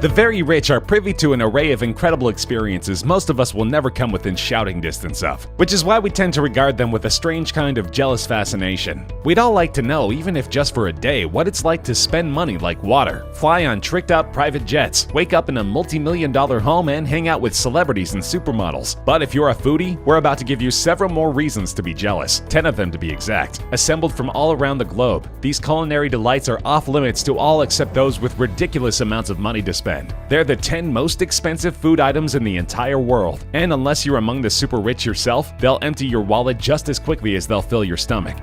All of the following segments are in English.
The very rich are privy to an array of incredible experiences most of us will never come within shouting distance of, which is why we tend to regard them with a strange kind of jealous fascination. We'd all like to know, even if just for a day, what it's like to spend money like water, fly on tricked-out private jets, wake up in a multi-million-dollar home, and hang out with celebrities and supermodels. But if you're a foodie, we're about to give you several more reasons to be jealous, 10 of them to be exact. Assembled from all around the globe, these culinary delights are off-limits to all except those with ridiculous amounts of money to spend. They're the 10 most expensive food items in the entire world, and unless you're among the super rich yourself, they'll empty your wallet just as quickly as they'll fill your stomach.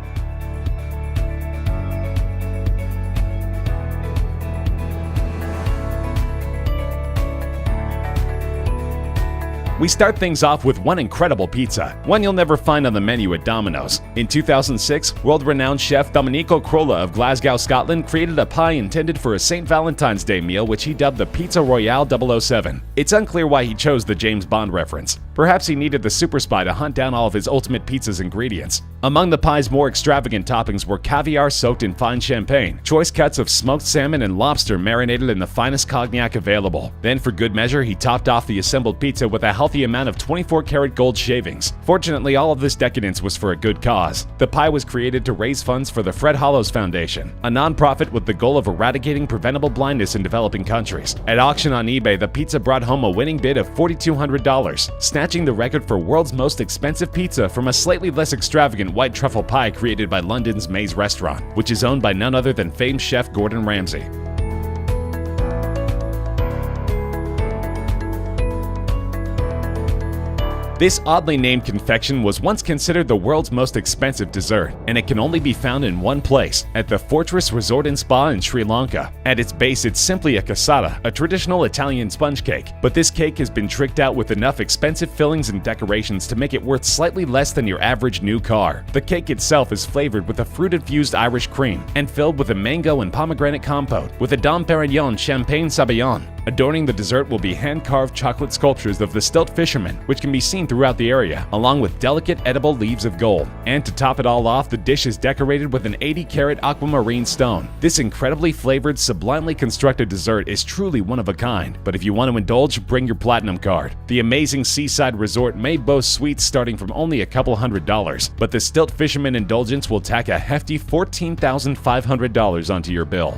We start things off with one incredible pizza, one you'll never find on the menu at Domino's. In 2006, world-renowned chef Domenico Crolla of Glasgow, Scotland created a pie intended for a St. Valentine's Day meal which he dubbed the Pizza Royale 007. It's unclear why he chose the James Bond reference. Perhaps he needed the super spy to hunt down all of his ultimate pizza's ingredients. Among the pie's more extravagant toppings were caviar soaked in fine champagne, choice cuts of smoked salmon, and lobster marinated in the finest cognac available. Then, for good measure, he topped off the assembled pizza with a healthy amount of 24-karat gold shavings. Fortunately, all of this decadence was for a good cause. The pie was created to raise funds for the Fred Hollows Foundation, a non-profit with the goal of eradicating preventable blindness in developing countries. At auction on eBay, the pizza brought home a winning bid of $4,200, snatching the record for world's most expensive pizza from a slightly less extravagant white truffle pie created by London's Maze restaurant, which is owned by none other than famed chef Gordon Ramsay. This oddly named confection was once considered the world's most expensive dessert, and it can only be found in one place, at the Fortress Resort and Spa in Sri Lanka. At its base, it's simply a cassata, a traditional Italian sponge cake, but this cake has been tricked out with enough expensive fillings and decorations to make it worth slightly less than your average new car. The cake itself is flavored with a fruit-infused Irish cream and filled with a mango and pomegranate compote with a Dom Perignon Champagne Sabayon. Adorning the dessert will be hand-carved chocolate sculptures of the stilt fishermen, which can be seen throughout the area, along with delicate edible leaves of gold. And to top it all off, the dish is decorated with an 80-karat aquamarine stone. This incredibly flavored, sublimely constructed dessert is truly one of a kind, but if you want to indulge, bring your platinum card. The amazing seaside resort may boast sweets starting from only a couple $100, but the stilt fisherman indulgence will tack a hefty $14,500 onto your bill.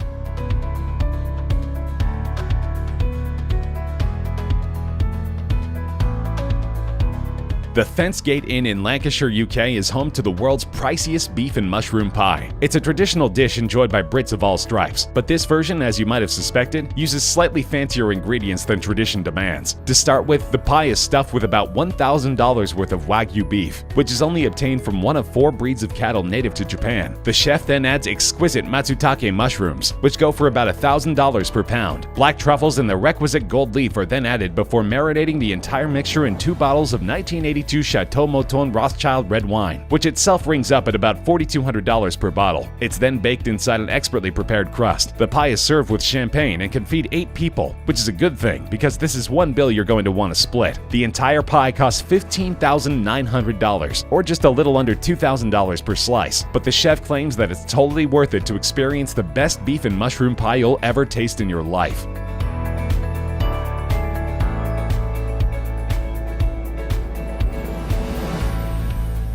The Fence Gate Inn in Lancashire, UK is home to the world's priciest beef and mushroom pie. It's a traditional dish enjoyed by Brits of all stripes, but this version, as you might have suspected, uses slightly fancier ingredients than tradition demands. To start with, the pie is stuffed with about $1,000 worth of Wagyu beef, which is only obtained from one of 4 breeds of cattle native to Japan. The chef then adds exquisite matsutake mushrooms, which go for about $1,000 per pound. Black truffles and the requisite gold leaf are then added before marinating the entire mixture in 2 bottles of 1982 Chateau Mouton Rothschild red wine, which itself rings up at about $4,200 per bottle. It's then baked inside an expertly prepared crust. The pie is served with champagne and can feed 8 people, which is a good thing because this is one bill you're going to want to split. The entire pie costs $15,900, or just a little under $2,000 per slice, but the chef claims that it's totally worth it to experience the best beef and mushroom pie you'll ever taste in your life.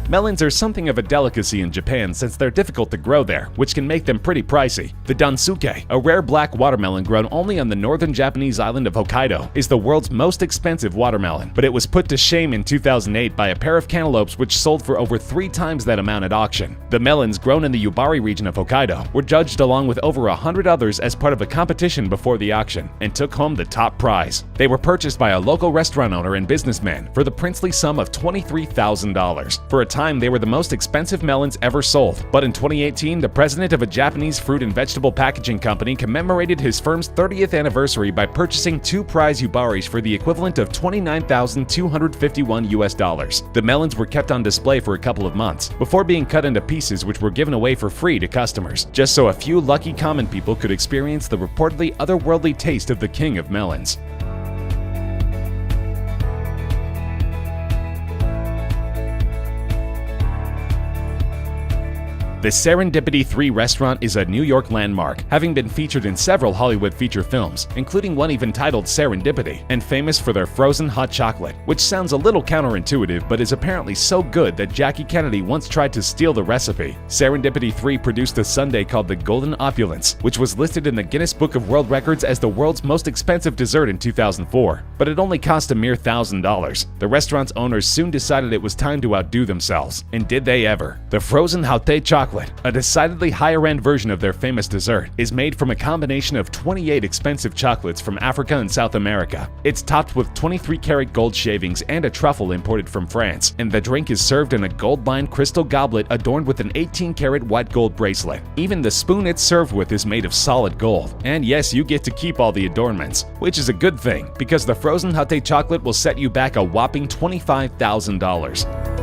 Melons are something of a delicacy in Japan since they're difficult to grow there, which can make them pretty pricey. The dansuke, a rare black watermelon grown only on the northern Japanese island of Hokkaido, is the world's most expensive watermelon, but it was put to shame in 2008 by a pair of cantaloupes which sold for over 3 times that amount at auction. The melons, grown in the Yubari region of Hokkaido, were judged along with over 100 others as part of a competition before the auction, and took home the top prize. They were purchased by a local restaurant owner and businessman for the princely sum of $23,000. For a time, they were the most expensive melons ever sold, but in 2018, the president of a Japanese fruit and vegetable packaging company commemorated his firm's 30th anniversary by purchasing 2 prize Yubaris for the equivalent of $29,251. The melons were kept on display for a couple of months, before being cut into pieces which were given away for free to customers, just so a few lucky common people could experience the reportedly otherworldly taste of the king of melons. The Serendipity 3 restaurant is a New York landmark, having been featured in several Hollywood feature films, including one even titled Serendipity, and famous for their frozen hot chocolate, which sounds a little counterintuitive but is apparently so good that Jackie Kennedy once tried to steal the recipe. Serendipity 3 produced a sundae called the Golden Opulence, which was listed in the Guinness Book of World Records as the world's most expensive dessert in 2004, but it only cost a mere $1,000. The restaurant's owners soon decided it was time to outdo themselves, and did they ever. The frozen haute chocolate, a decidedly higher-end version of their famous dessert, is made from a combination of 28 expensive chocolates from Africa and South America. It's topped with 23-karat gold shavings and a truffle imported from France, and the drink is served in a gold-lined crystal goblet adorned with an 18-karat white gold bracelet. Even the spoon it's served with is made of solid gold. And yes, you get to keep all the adornments, which is a good thing, because the frozen haute chocolate will set you back a whopping $25,000.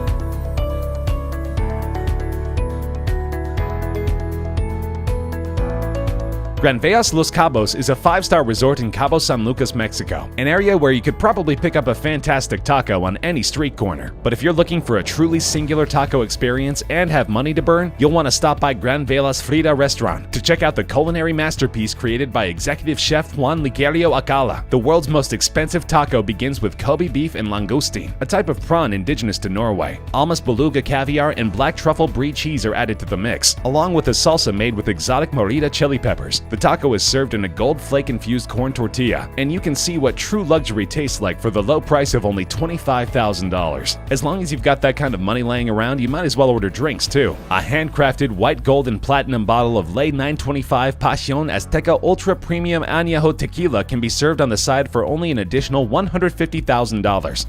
Gran Veas Los Cabos is a 5-star resort in Cabo San Lucas, Mexico, an area where you could probably pick up a fantastic taco on any street corner. But if you're looking for a truly singular taco experience and have money to burn, you'll want to stop by Gran Velas Frida restaurant to check out the culinary masterpiece created by executive chef Juan Ligerio Acala. The world's most expensive taco begins with Kobe beef and langoustine, a type of prawn indigenous to Norway. Almas beluga caviar and black truffle brie cheese are added to the mix, along with a salsa made with exotic morita chili peppers. The taco is served in a gold flake-infused corn tortilla, and you can see what true luxury tastes like for the low price of only $25,000. As long as you've got that kind of money laying around, you might as well order drinks too. A handcrafted white, gold, and platinum bottle of Ley 925 Pasión Azteca Ultra Premium Añejo Tequila can be served on the side for only an additional $150,000.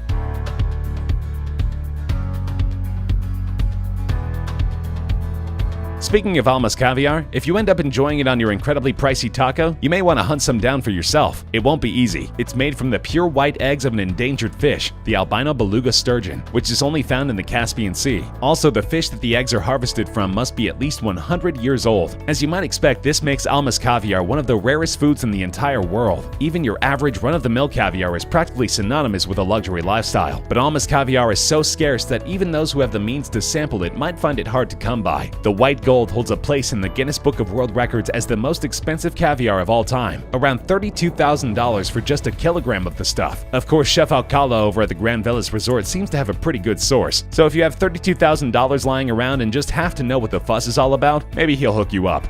Speaking of Almas caviar, if you end up enjoying it on your incredibly pricey taco, you may want to hunt some down for yourself. It won't be easy. It's made from the pure white eggs of an endangered fish, the albino beluga sturgeon, which is only found in the Caspian Sea. Also, the fish that the eggs are harvested from must be at least 100 years old. As you might expect, this makes Almas caviar one of the rarest foods in the entire world. Even your average run-of-the-mill caviar is practically synonymous with a luxury lifestyle. But Almas caviar is so scarce that even those who have the means to sample it might find it hard to come by. The white gold holds a place in the Guinness Book of World Records as the most expensive caviar of all time, around $32,000 for just a kilogram of the stuff. Of course, Chef Alcala over at the Gran Velas Resort seems to have a pretty good source, so if you have $32,000 lying around and just have to know what the fuss is all about, maybe he'll hook you up.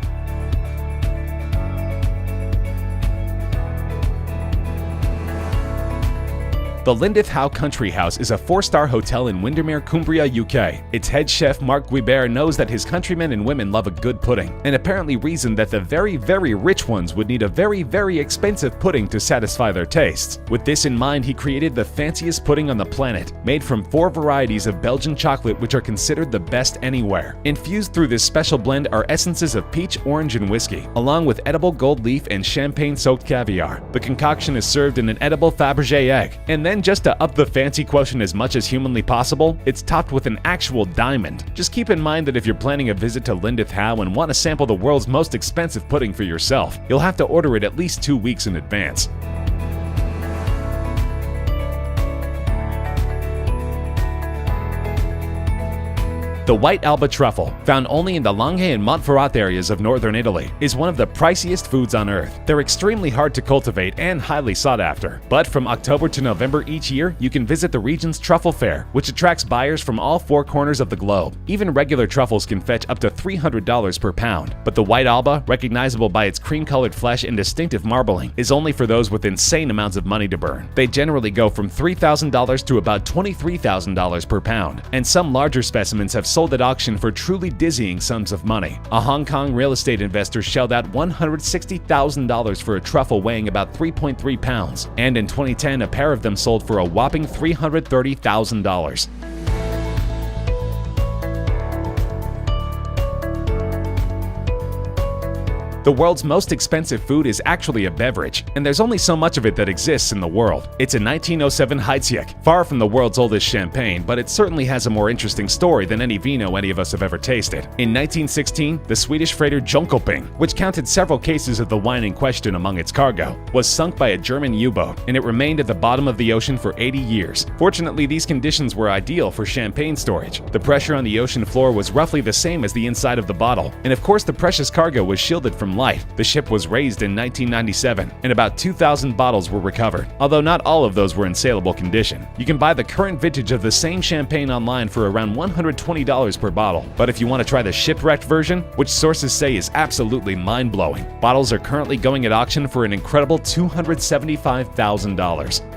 The Lindith Howe Country House is a 4-star hotel in Windermere, Cumbria, UK. Its head chef Mark Guibert knows that his countrymen and women love a good pudding, and apparently reasoned that the very, very rich ones would need a very, very expensive pudding to satisfy their tastes. With this in mind, he created the fanciest pudding on the planet, made from 4 varieties of Belgian chocolate which are considered the best anywhere. Infused through this special blend are essences of peach, orange, and whiskey, along with edible gold leaf and champagne-soaked caviar. The concoction is served in an edible Fabergé egg, and then just to up the fancy quotient as much as humanly possible, it's topped with an actual diamond. Just keep in mind that if you're planning a visit to Lindith Howe and want to sample the world's most expensive pudding for yourself, you'll have to order it at least 2 weeks in advance. The white Alba truffle, found only in the Langhe and Montferrat areas of northern Italy, is one of the priciest foods on earth. They're extremely hard to cultivate and highly sought after. But from October to November each year, you can visit the region's truffle fair, which attracts buyers from all 4 corners of the globe. Even regular truffles can fetch up to $300 per pound. But the white Alba, recognizable by its cream-colored flesh and distinctive marbling, is only for those with insane amounts of money to burn. They generally go from $3,000 to about $23,000 per pound, and some larger specimens have sold at auction for truly dizzying sums of money. A Hong Kong real estate investor shelled out $160,000 for a truffle weighing about 3.3 pounds, and in 2010 a pair of them sold for a whopping $330,000. The world's most expensive food is actually a beverage, and there's only so much of it that exists in the world. It's a 1907 Heidsieck, far from the world's oldest champagne, but it certainly has a more interesting story than any vino any of us have ever tasted. In 1916, the Swedish freighter Jönköping, which counted several cases of the wine in question among its cargo, was sunk by a German U-boat, and it remained at the bottom of the ocean for 80 years. Fortunately, these conditions were ideal for champagne storage. The pressure on the ocean floor was roughly the same as the inside of the bottle, and of course the precious cargo was shielded from light. The ship was raised in 1997, and about 2,000 bottles were recovered, although not all of those were in saleable condition. You can buy the current vintage of the same champagne online for around $120 per bottle, but if you want to try the shipwrecked version, which sources say is absolutely mind-blowing, bottles are currently going at auction for an incredible $275,000.